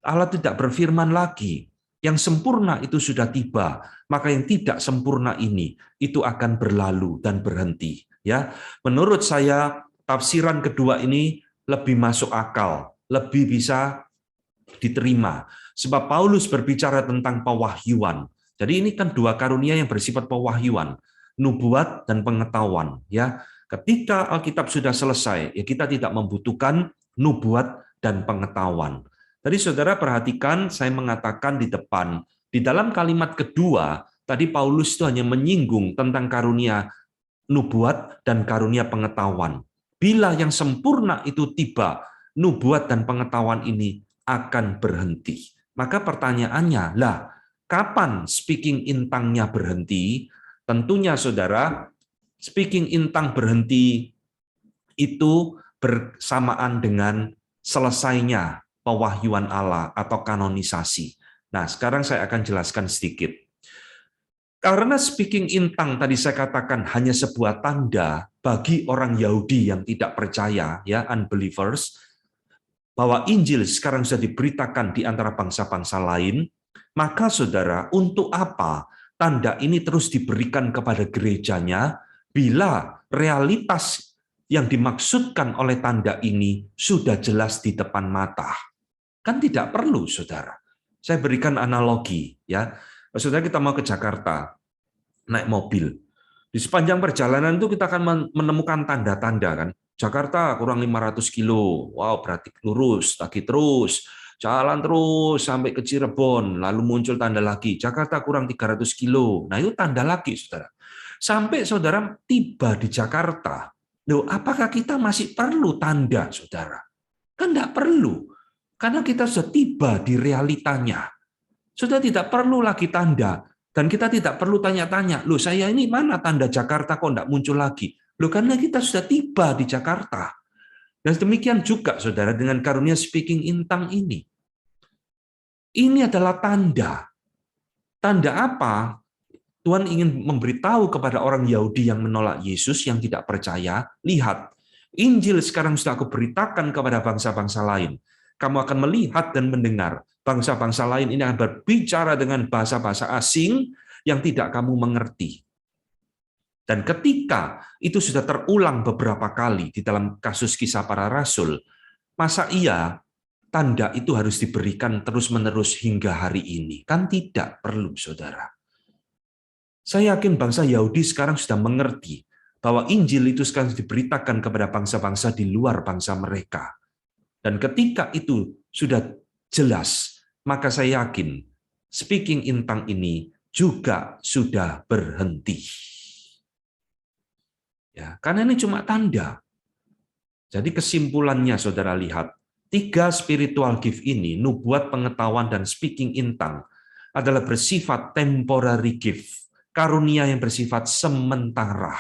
Allah tidak berfirman lagi. Yang sempurna itu sudah tiba, maka yang tidak sempurna ini itu akan berlalu dan berhenti. Ya, menurut saya tafsiran kedua ini lebih masuk akal, lebih bisa diterima. Sebab Paulus berbicara tentang pewahyuan. Jadi ini kan dua karunia yang bersifat pewahyuan, nubuat dan pengetahuan. Ya, ketika Alkitab sudah selesai, ya kita tidak membutuhkan nubuat dan pengetahuan. Tadi saudara perhatikan, saya mengatakan di depan, di dalam kalimat kedua, tadi Paulus itu hanya menyinggung tentang karunia nubuat dan karunia pengetahuan. Bila yang sempurna itu tiba, nubuat dan pengetahuan ini akan berhenti. Maka pertanyaannya, lah, kapan speaking in tongue-nya berhenti? Tentunya saudara, speaking in tongue berhenti itu bersamaan dengan selesainya pewahyuan Allah atau kanonisasi. Nah, sekarang saya akan jelaskan sedikit. Karena speaking in tongue tadi saya katakan hanya sebuah tanda bagi orang Yahudi yang tidak percaya, ya, unbelievers, bahwa Injil sekarang sudah diberitakan di antara bangsa-bangsa lain, maka saudara, untuk apa tanda ini terus diberikan kepada gerejanya bila realitas yang dimaksudkan oleh tanda ini sudah jelas di depan mata? Kan tidak perlu, saudara. Saya berikan analogi, ya. Saudara, kita mau ke Jakarta, naik mobil. Di sepanjang perjalanan itu kita akan menemukan tanda-tanda, kan. Jakarta kurang 500 kilo, wow, berarti lurus, lagi terus, jalan terus sampai ke Cirebon, lalu muncul tanda lagi, Jakarta kurang 300 kilo. Nah, itu tanda lagi, saudara. Sampai saudara tiba di Jakarta, loh, apakah kita masih perlu tanda, saudara? Kan tidak perlu. Karena kita sudah tiba di realitanya. Sudah tidak perlu lagi tanda. Dan kita tidak perlu tanya-tanya, loh saya ini mana tanda Jakarta kok tidak muncul lagi? Loh karena kita sudah tiba di Jakarta. Dan demikian juga saudara dengan karunia speaking in tongue ini. Ini adalah tanda. Tanda apa? Tuhan ingin memberitahu kepada orang Yahudi yang menolak Yesus, yang tidak percaya, lihat, Injil sekarang sudah aku beritakan kepada bangsa-bangsa lain. Kamu akan melihat dan mendengar. Bangsa-bangsa lain ini akan berbicara dengan bahasa-bahasa asing yang tidak kamu mengerti. Dan ketika itu sudah terulang beberapa kali di dalam kasus Kisah Para Rasul, masa iya tanda itu harus diberikan terus-menerus hingga hari ini? Kan tidak perlu, saudara. Saya yakin bangsa Yahudi sekarang sudah mengerti bahwa Injil itu sekarang diberitakan kepada bangsa-bangsa di luar bangsa mereka. Dan ketika itu sudah jelas, maka saya yakin speaking in tongue ini juga sudah berhenti. Ya, karena ini cuma tanda. Jadi kesimpulannya saudara lihat, 3 spiritual gift ini, nubuat, pengetahuan, dan speaking in tongue, adalah bersifat temporary gift, karunia yang bersifat sementara,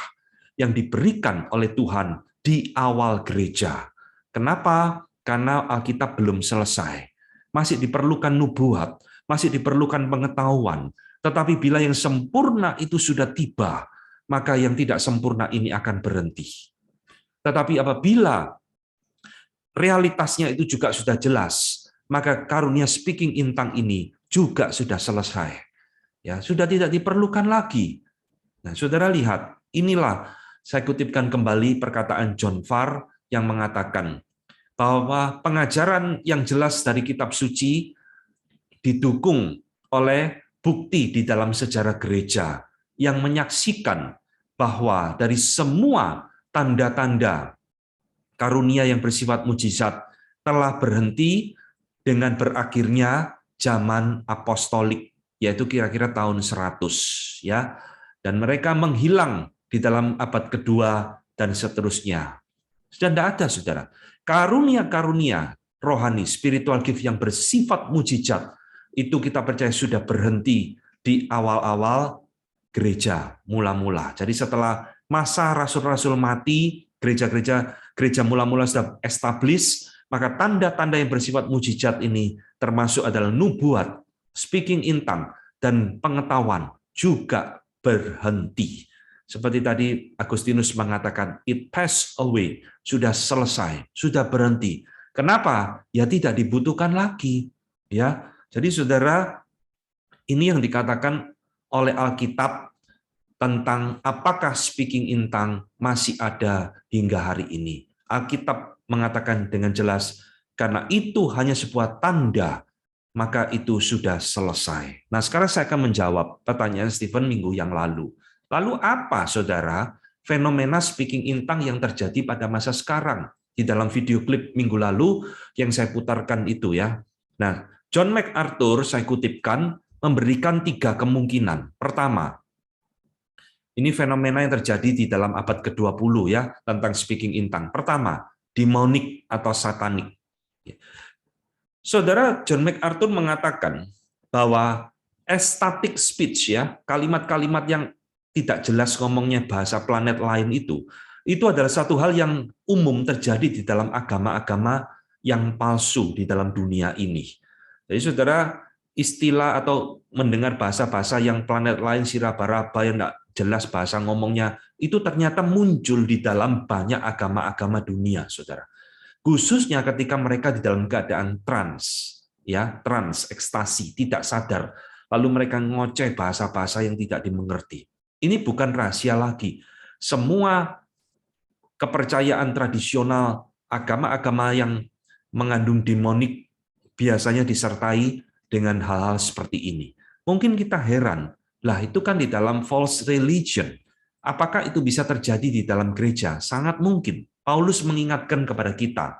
yang diberikan oleh Tuhan di awal gereja. Kenapa? Karena Alkitab belum selesai. Masih diperlukan nubuat, masih diperlukan pengetahuan. Tetapi bila yang sempurna itu sudah tiba, maka yang tidak sempurna ini akan berhenti. Tetapi apabila realitasnya itu juga sudah jelas, maka karunia speaking in tongue ini juga sudah selesai. Ya, sudah tidak diperlukan lagi. Nah, saudara lihat, inilah saya kutipkan kembali perkataan John Farr yang mengatakan bahwa pengajaran yang jelas dari kitab suci didukung oleh bukti di dalam sejarah gereja yang menyaksikan bahwa dari semua tanda-tanda karunia yang bersifat mujizat telah berhenti dengan berakhirnya zaman apostolik, yaitu kira-kira tahun 100, ya. Dan mereka menghilang di dalam abad kedua dan seterusnya. Sudah tidak ada, saudara. Karunia-karunia rohani, spiritual gift yang bersifat mujizat, itu kita percaya sudah berhenti di awal-awal gereja, mula-mula. Jadi setelah masa rasul-rasul mati, gereja mula-mula sudah established, Maka tanda-tanda yang bersifat mujizat ini termasuk adalah nubuat, speaking in tongue, dan pengetahuan juga berhenti. Seperti tadi Agustinus mengatakan, it passed away, sudah selesai, sudah berhenti. Kenapa? Ya tidak dibutuhkan lagi. Ya, jadi saudara, ini yang dikatakan oleh Alkitab tentang apakah speaking in tongue masih ada hingga hari ini. Alkitab mengatakan dengan jelas, karena itu hanya sebuah tanda, maka itu sudah selesai. Nah, sekarang saya akan menjawab pertanyaan Stephen minggu yang lalu. Lalu apa, saudara, fenomena speaking in tongue yang terjadi pada masa sekarang? Di dalam video klip minggu lalu yang saya putarkan itu ya. Nah, John MacArthur, saya kutipkan, memberikan 3 kemungkinan. Pertama, ini fenomena yang terjadi di dalam abad ke-20 ya, tentang speaking in tongue. Pertama, demonik atau satanik. Saudara, John MacArthur mengatakan bahwa ecstatic speech ya, kalimat-kalimat yang tidak jelas ngomongnya bahasa planet lain itu adalah satu hal yang umum terjadi di dalam agama-agama yang palsu di dalam dunia ini. Jadi saudara, istilah atau mendengar bahasa-bahasa yang planet lain siraba-raba yang tidak jelas bahasa ngomongnya, itu ternyata muncul di dalam banyak agama-agama dunia, saudara. Khususnya ketika mereka di dalam keadaan trans, ya, trans, ekstasi, tidak sadar, lalu mereka ngoceh bahasa-bahasa yang tidak dimengerti. Ini bukan rahasia lagi. Semua kepercayaan tradisional, agama-agama yang mengandung demonik biasanya disertai dengan hal-hal seperti ini. Mungkin kita heran, lah itu kan di dalam false religion. Apakah itu bisa terjadi di dalam gereja? Sangat mungkin. Paulus mengingatkan kepada kita.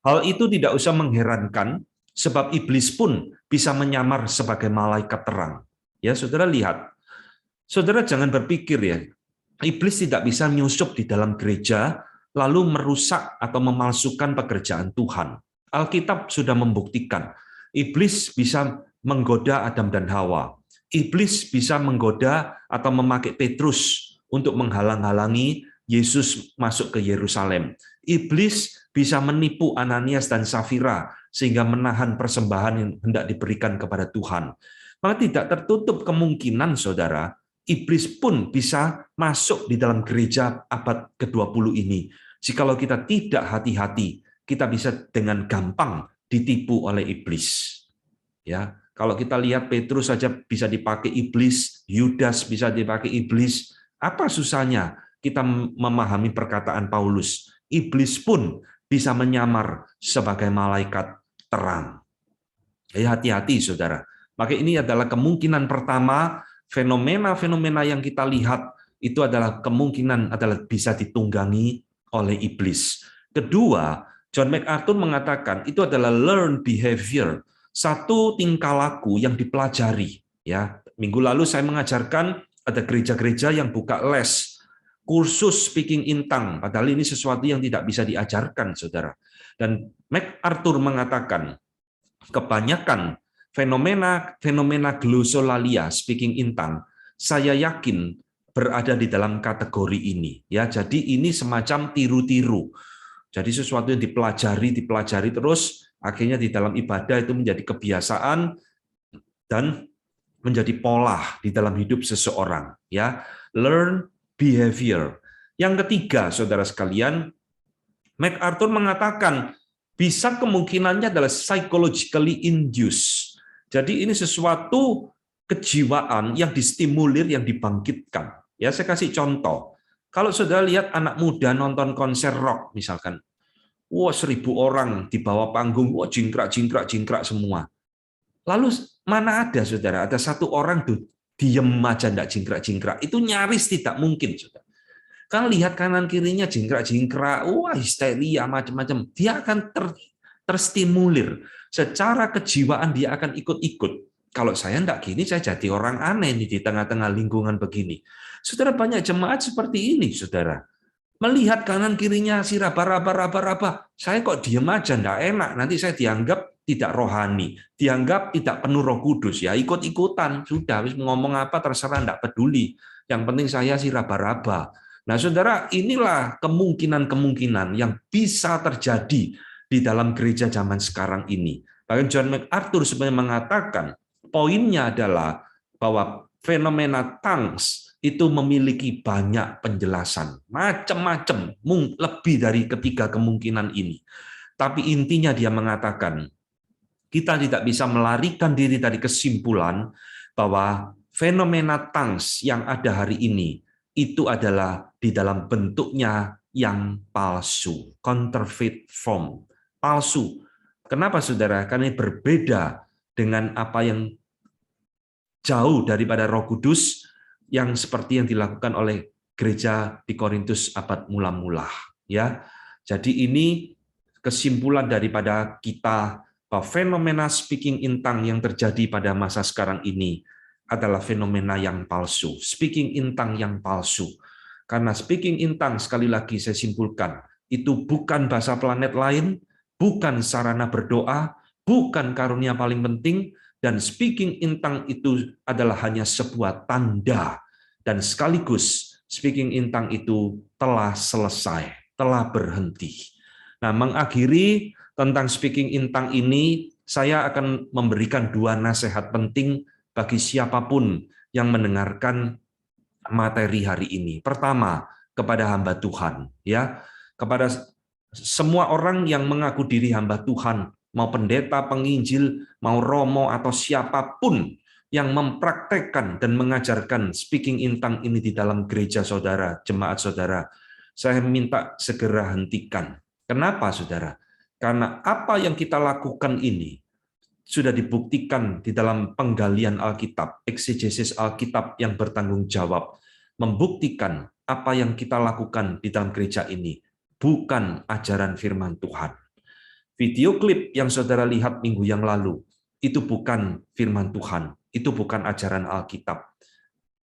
Hal itu tidak usah mengherankan, sebab iblis pun bisa menyamar sebagai malaikat terang. Ya, saudara lihat. Saudara jangan berpikir ya, iblis tidak bisa menyusup di dalam gereja, lalu merusak atau memalsukan pekerjaan Tuhan. Alkitab sudah membuktikan, iblis bisa menggoda Adam dan Hawa. Iblis bisa menggoda atau memakai Petrus untuk menghalang-halangi Yesus masuk ke Yerusalem. Iblis bisa menipu Ananias dan Safira sehingga menahan persembahan yang hendak diberikan kepada Tuhan. Maka tidak tertutup kemungkinan, saudara, iblis pun bisa masuk di dalam gereja abad ke-20 ini. Jikalau kita tidak hati-hati, kita bisa dengan gampang ditipu oleh iblis. Ya, kalau kita lihat Petrus saja bisa dipakai iblis, Yudas bisa dipakai iblis. Apa susahnya kita memahami perkataan Paulus? Iblis pun bisa menyamar sebagai malaikat terang. Ya, hati-hati, saudara. Maka ini adalah kemungkinan pertama, fenomena-fenomena yang kita lihat itu adalah kemungkinan adalah bisa ditunggangi oleh iblis. Kedua, John MacArthur mengatakan itu adalah learned behavior, satu tingkah laku yang dipelajari. Ya, minggu lalu saya mengajarkan ada gereja-gereja yang buka les kursus speaking in tongue, padahal ini sesuatu yang tidak bisa diajarkan, saudara. Dan MacArthur mengatakan kebanyakan fenomena glosolalia speaking in tongue, saya yakin berada di dalam kategori ini. Ya, jadi ini semacam tiru-tiru. Jadi sesuatu yang dipelajari terus, akhirnya di dalam ibadah itu menjadi kebiasaan dan menjadi pola di dalam hidup seseorang. Ya, learn behavior. Yang ketiga, saudara sekalian, MacArthur mengatakan bisa kemungkinannya adalah psychologically induced. Jadi ini sesuatu kejiwaan yang distimulir, yang dibangkitkan. Ya, saya kasih contoh. Kalau saudara lihat anak muda nonton konser rock misalkan, wah 1.000 orang di bawah panggung, wah jingkrak semua. Lalu mana ada, saudara, ada satu orang tuh diem aja enggak jingkrak-jingkrak. Itu nyaris tidak mungkin, saudara. Kan lihat kanan kirinya jingkrak-jingkrak, wah histeria macam-macam. Dia akan terstimulir. Secara kejiwaan dia akan ikut-ikut. Kalau saya enggak gini, saya jadi orang aneh nih di tengah-tengah lingkungan begini. Saudara, banyak jemaat seperti ini, saudara. Melihat kanan kirinya si raba-raba, saya kok diem aja, enggak enak. Nanti saya dianggap tidak rohani, dianggap tidak penuh Roh Kudus. Ya ikut-ikutan, sudah ngomong apa terserah, enggak peduli. Yang penting saya si raba-raba. Nah, saudara, inilah kemungkinan-kemungkinan yang bisa terjadi di dalam gereja zaman sekarang ini. Bahkan John MacArthur sebenarnya mengatakan, poinnya adalah bahwa fenomena tongues itu memiliki banyak penjelasan, macam-macam, lebih dari ketiga kemungkinan ini. Tapi intinya dia mengatakan, kita tidak bisa melarikan diri dari kesimpulan bahwa fenomena tongues yang ada hari ini itu adalah di dalam bentuknya yang palsu, counterfeit form, palsu. Kenapa saudara? Karena ini berbeda dengan apa yang jauh daripada Roh Kudus yang seperti yang dilakukan oleh gereja di Korintus abad mula-mula, ya. Jadi ini kesimpulan daripada kita bahwa fenomena speaking in tongue yang terjadi pada masa sekarang ini adalah fenomena yang palsu, speaking in tongue yang palsu. Karena speaking in tongue, sekali lagi saya simpulkan, itu bukan bahasa planet lain, bukan sarana berdoa, bukan karunia paling penting, dan speaking in tongue itu adalah hanya sebuah tanda, dan sekaligus speaking in tongue itu telah selesai, telah berhenti. Nah, mengakhiri tentang speaking in tongue ini, saya akan memberikan dua nasihat penting bagi siapapun yang mendengarkan materi hari ini. Pertama, kepada hamba Tuhan, ya, kepada semua orang yang mengaku diri hamba Tuhan, mau pendeta, penginjil, mau romo atau siapapun yang mempraktekkan dan mengajarkan speaking in tongue ini di dalam gereja saudara, jemaat saudara, saya minta segera hentikan. Kenapa, saudara? Karena apa yang kita lakukan ini sudah dibuktikan di dalam penggalian Alkitab, eksegesis Alkitab yang bertanggung jawab, membuktikan apa yang kita lakukan di dalam gereja ini bukan ajaran firman Tuhan. Video klip yang saudara lihat minggu yang lalu, itu bukan firman Tuhan, itu bukan ajaran Alkitab.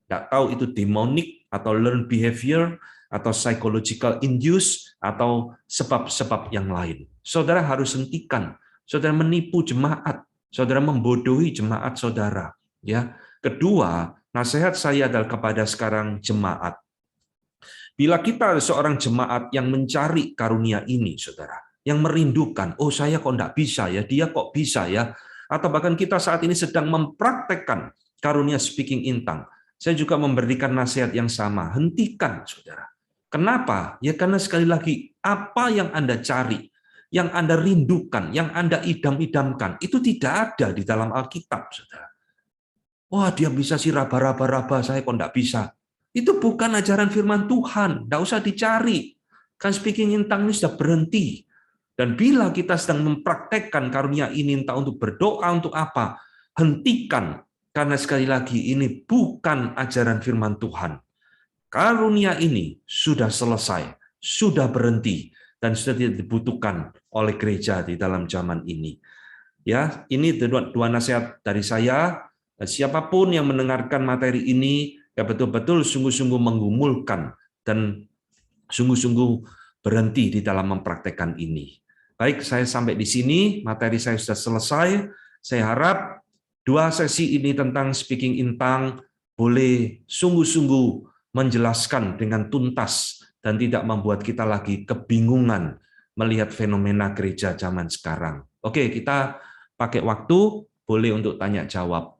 Nggak tahu itu demonic atau learned behavior, atau psychological induce, atau sebab-sebab yang lain. Saudara harus hentikan. Saudara menipu jemaat, saudara membodohi jemaat saudara. Ya. Kedua, nasihat saya adalah kepada sekarang jemaat. Bila kita seorang jemaat yang mencari karunia ini, saudara, yang merindukan, oh saya kok enggak bisa ya, dia kok bisa ya, atau bahkan kita saat ini sedang mempraktekkan karunia speaking in tongue, saya juga memberikan nasihat yang sama, hentikan, saudara. Kenapa? Ya karena sekali lagi, apa yang Anda cari, yang Anda rindukan, yang Anda idam-idamkan, itu tidak ada di dalam Alkitab, saudara. Wah, dia bisa sih raba-raba, saya kok enggak bisa. Itu bukan ajaran firman Tuhan, enggak usah dicari. Kan speaking in tongue ini sudah berhenti. Dan bila kita sedang mempraktekkan karunia ini, entah untuk berdoa, untuk apa, hentikan. Karena sekali lagi, ini bukan ajaran firman Tuhan. Karunia ini sudah selesai, sudah berhenti, dan sudah tidak dibutuhkan oleh gereja di dalam zaman ini. Ya, ini dua nasihat dari saya. Siapapun yang mendengarkan materi ini, ya betul-betul sungguh-sungguh menggumulkan dan sungguh-sungguh berhenti di dalam mempraktekkan ini. Baik, saya sampai di sini, materi saya sudah selesai. Saya harap dua sesi ini tentang speaking in tongue boleh sungguh-sungguh menjelaskan dengan tuntas dan tidak membuat kita lagi kebingungan melihat fenomena gereja zaman sekarang. Oke, kita pakai waktu, boleh untuk tanya jawab.